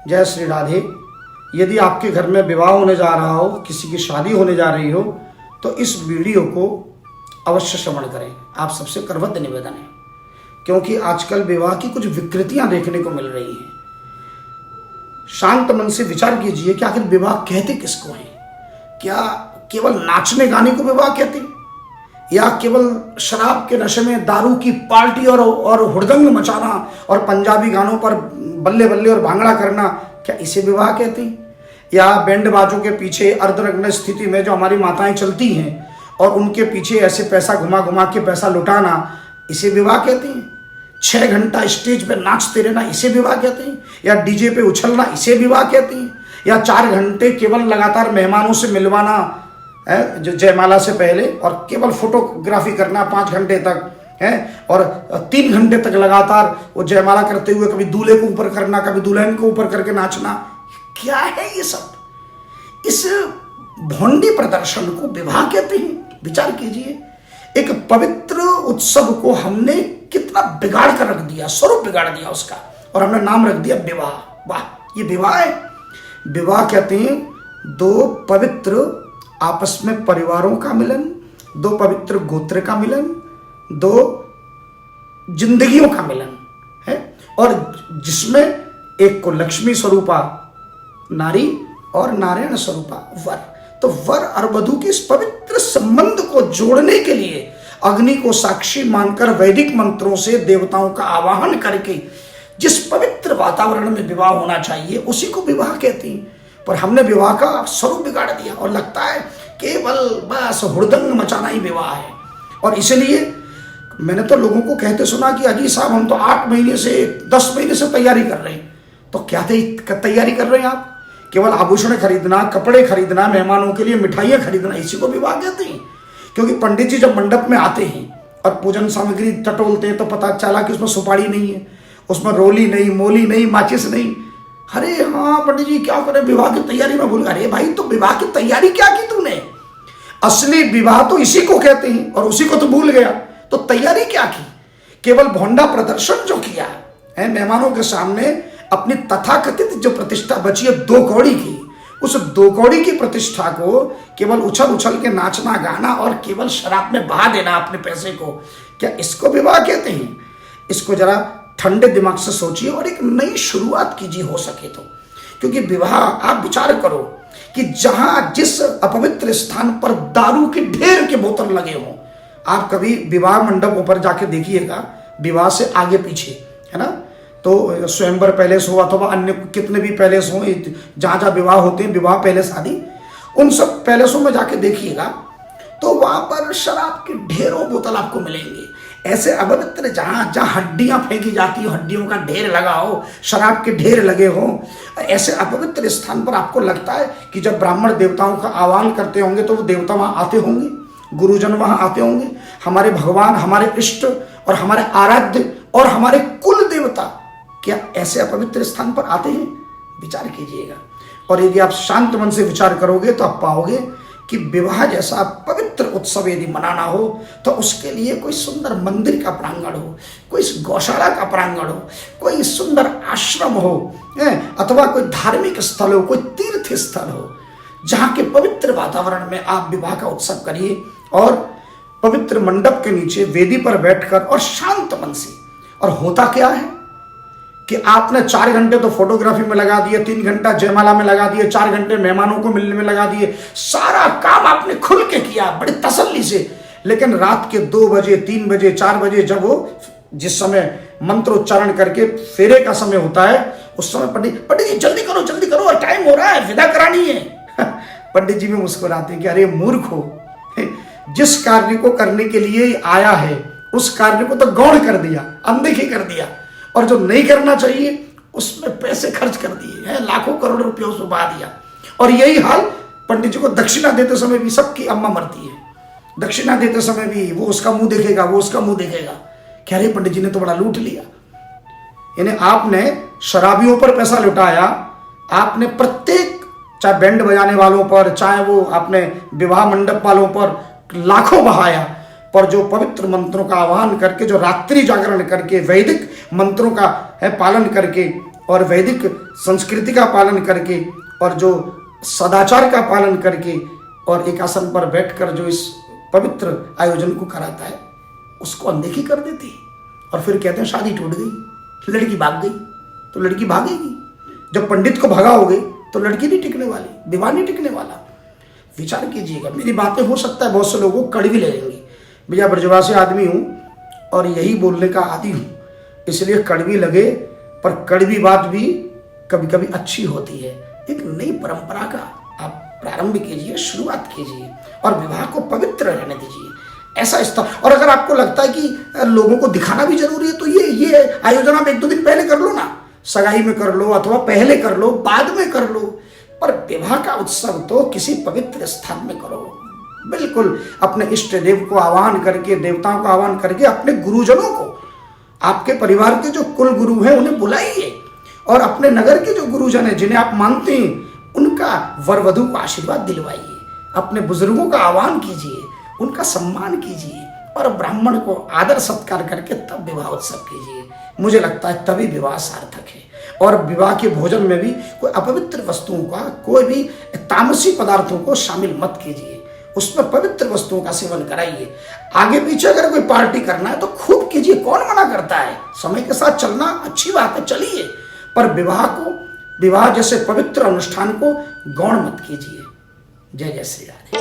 जय श्री राधे। यदि आपके घर में विवाह होने जा रहा हो, किसी की शादी होने जा रही हो, तो इस वीडियो को अवश्य श्रवण करें। आप सबसे करवत निवेदन है, क्योंकि आजकल विवाह की कुछ विकृतियां देखने को मिल रही हैं। शांत मन से विचार कीजिए कि आखिर विवाह कहते किसको हैं? क्या केवल नाचने गाने को विवाह कहते हैं, या केवल शराब के नशे में दारू की पार्टी और हुड़दंग मचाना और पंजाबी गानों पर बल्ले बल्ले और भांगड़ा करना, क्या इसे विवाह कहते हैं? या बैंड बाजों के पीछे अर्धनग्न स्थिति में जो हमारी माताएं चलती हैं और उनके पीछे ऐसे पैसा घुमा घुमा के पैसा लुटाना, इसे विवाह कहते हैं? 6 घंटा स्टेज पे नाचते रहना, इसे विवाह कहते हैं? या डीजे पे उछलना, इसे विवाह कहते हैं? या 4 घंटे केवल लगातार मेहमानों से मिलवाना है, जो जयमाला से पहले, और केवल फोटोग्राफी करना 5 घंटे तक है, और 3 घंटे तक लगातार वो जयमाला करते हुए कभी दूल्हे को ऊपर करना, कभी दुल्हन को ऊपर करके नाचना, क्या है ये सब? इस भोंडी प्रदर्शन को विवाह कहते हैं? विचार कीजिए, एक पवित्र उत्सव को हमने कितना बिगाड़ कर रख दिया, स्वरूप बिगाड़ दिया उसका, और हमने नाम रख दिया विवाह। वाह, ये विवाह है? विवाह कहते हैं 2 पवित्र आपस में परिवारों का मिलन, 2 पवित्र गोत्र का मिलन, 2 जिंदगियों का मिलन है, और जिसमें एक को लक्ष्मी स्वरूपा नारी और नारायण स्वरूपा वर। तो वर और वधू के इस पवित्र संबंध को जोड़ने के लिए अग्नि को साक्षी मानकर वैदिक मंत्रों से देवताओं का आवाहन करके जिस पवित्र वातावरण में विवाह होना चाहिए, उसी को विवाह कहते हैं। पर हमने विवाह का स्वरूप बिगाड़ दिया और लगता है केवल बस हुड़दंग मचाना ही विवाह है। और इसलिए मैंने तो लोगों को कहते सुना कि अजी साहब, हम तो 8 महीने से 10 महीने से तैयारी कर रहे हैं। तो क्या तैयारी कर रहे हैं आप? केवल आभूषण खरीदना, कपड़े खरीदना, मेहमानों के लिए मिठाइयाँ खरीदना, इसी को विवाह कहते हैं? क्योंकि पंडित जी जब मंडप में आते हैं और पूजन सामग्री टटोलते हैं तो पता चला कि उसमें सुपारी नहीं है, उसमें रोली नहीं, मोली नहीं, माचिस नहीं। अरे हाँ पंडित जी, क्या करें, विवाह की तैयारी में भूल गए। अरे भाई, तो विवाह की तैयारी क्या की तूने? असली विवाह तो इसी को कहते हैं, और उसी को तो भूल गया। तो तैयारी क्या की? केवल भोंडा प्रदर्शन जो किया है, मेहमानों के सामने अपनी तथाकथित जो प्रतिष्ठा बची है 2 कौड़ी की, उस 2 कौड़ी की प्रतिष्ठा को केवल उछल उछल के नाचना गाना और केवल शराब में बहा देना अपने पैसे को, क्या इसको विवाह कहते हैं? इसको जरा ठंडे दिमाग से सोचिए और एक नई शुरुआत कीजिए हो सके तो। क्योंकि विवाह, आप विचार करो कि जहां जिस अपवित्र स्थान पर दारू के ढेर के बोतल लगे हों, आप कभी विवाह मंडपों पर जाके देखिएगा, विवाह से आगे पीछे है ना, तो स्वयंवर पैलेस हो अथवा अन्य कितने भी पैलेस हो, जहां जहां विवाह होते हैं, विवाह पैलेस आदि, उन सब पैलेसों में जाके देखिएगा तो वहां पर शराब के ढेरों बोतल आपको मिलेंगे। ऐसे अपवित्र जहां जहां हड्डियां फेंकी जाती हो, हड्डियों का ढेर लगा हो, शराब के ढेर लगे हो, ऐसे अपवित्र स्थान पर आपको लगता है कि जब ब्राह्मण देवताओं का आह्वान करते होंगे तो वो देवता वहां आते होंगे, गुरुजन वहां आते होंगे, हमारे भगवान, हमारे इष्ट और हमारे आराध्य और हमारे कुल देवता क्या ऐसे अपवित्र स्थान पर आते हैं? विचार कीजिएगा। और यदि आप शांत मन से विचार करोगे तो आप पाओगे कि विवाह जैसा पवित्र उत्सव यदि मनाना हो तो उसके लिए कोई सुंदर मंदिर का प्रांगण हो, कोई गौशाला का प्रांगण हो, कोई सुंदर आश्रम हो, अथवा कोई धार्मिक स्थल हो, कोई तीर्थ स्थल हो, जहाँ के पवित्र वातावरण में आप विवाह का उत्सव करिए और पवित्र मंडप के नीचे वेदी पर बैठकर और शांत मन से। और होता क्या है कि आपने 4 घंटे तो फोटोग्राफी में लगा दिए, 3 घंटा जयमाला में लगा दिए, 4 घंटे मेहमानों को मिलने में लगा दिए, सारा काम आपने खुल के किया बड़ी तसल्ली से। लेकिन रात के 2 बजे, 3 बजे, 4 बजे जब वो जिस समय मंत्रोच्चारण करके फेरे का समय होता है, उस समय पंडित जी जल्दी करो, टाइम हो रहा है, विदा करानी है। पंडित जी भी मुस्कुराते हैं कि अरे मूर्ख हो, जिस कार्य को करने के लिए आया है उस कार्य को तो गौण कर दिया, अनदेखी कर दिया, और जो नहीं करना चाहिए उसमें पैसे खर्च कर दिए हैं, लाखों करोड़ रुपयों से बहा दिया। और यही हाल पंडित जी को दक्षिणा देते समय भी सबकी अम्मा मरती है। दक्षिणा देते समय भी वो उसका मुंह देखेगा, वो उसका मुंह देखेगा, कह रहे पंडित जी ने तो बड़ा लूट लिया। यानी आपने शराबियों पर पैसा लुटाया, आपने प्रत्येक, चाहे बैंड बजाने वालों पर, चाहे वो आपने विवाह मंडप वालों पर लाखों बहाया, पर जो पवित्र मंत्रों का आह्वान करके, जो रात्रि जागरण करके, वैदिक मंत्रों का है पालन करके और वैदिक संस्कृति का पालन करके और जो सदाचार का पालन करके और एक आसन पर बैठकर जो इस पवित्र आयोजन को कराता है उसको अनदेखी कर देती है और फिर कहते हैं शादी टूट गई, लड़की भाग गई। तो लड़की भागेगी, जब पंडित को भगाओगे तो लड़की नहीं टिकने वाली, विवाह नहीं टिकने वाला। विचार कीजिएगा। मेरी बातें हो सकता है बहुत से लोगों को कड़वी लगेंगी, भैया ब्रजवासी आदमी हूं और यही बोलने का आदी हूं, इसलिए कड़वी लगे, पर कड़वी बात भी कभी कभी अच्छी होती है। एक नई परंपरा का आप प्रारंभ कीजिए, शुरुआत कीजिए और विवाह को पवित्र रहने दीजिए। ऐसा स्तर, और अगर आपको लगता है कि लोगों को दिखाना भी जरूरी है तो ये आयोजन आप 1-2 दिन पहले कर लो ना, सगाई में कर लो अथवा पहले कर लो, बाद में कर लो, पर विवाह का उत्सव तो किसी पवित्र स्थान में करो। बिल्कुल अपने इष्ट देव को आह्वान करके, देवताओं को आह्वान करके, अपने गुरुजनों को, आपके परिवार के जो कुल गुरु हैं उन्हें बुलाइए और अपने नगर के जो गुरुजन हैं जिन्हें आप मानते हैं उनका वर वधू को आशीर्वाद दिलवाइए। अपने बुजुर्गों का आह्वान कीजिए, उनका सम्मान कीजिए और ब्राह्मण को आदर सत्कार करके तब विवाह उत्सव कीजिए। मुझे लगता है तभी विवाह सार्थक है। और विवाह के भोजन में भी कोई अपवित्र वस्तुओं का, कोई भी तामसी पदार्थों को शामिल मत कीजिए, उसमें पवित्र वस्तुओं का सेवन कराइए। आगे पीछे अगर कोई पार्टी करना है तो खूब कीजिए, कौन मना करता है। समय के साथ चलना अच्छी बात है, चलिए, पर विवाह जैसे पवित्र अनुष्ठान को गौण मत कीजिए। जय जय श्री राधे।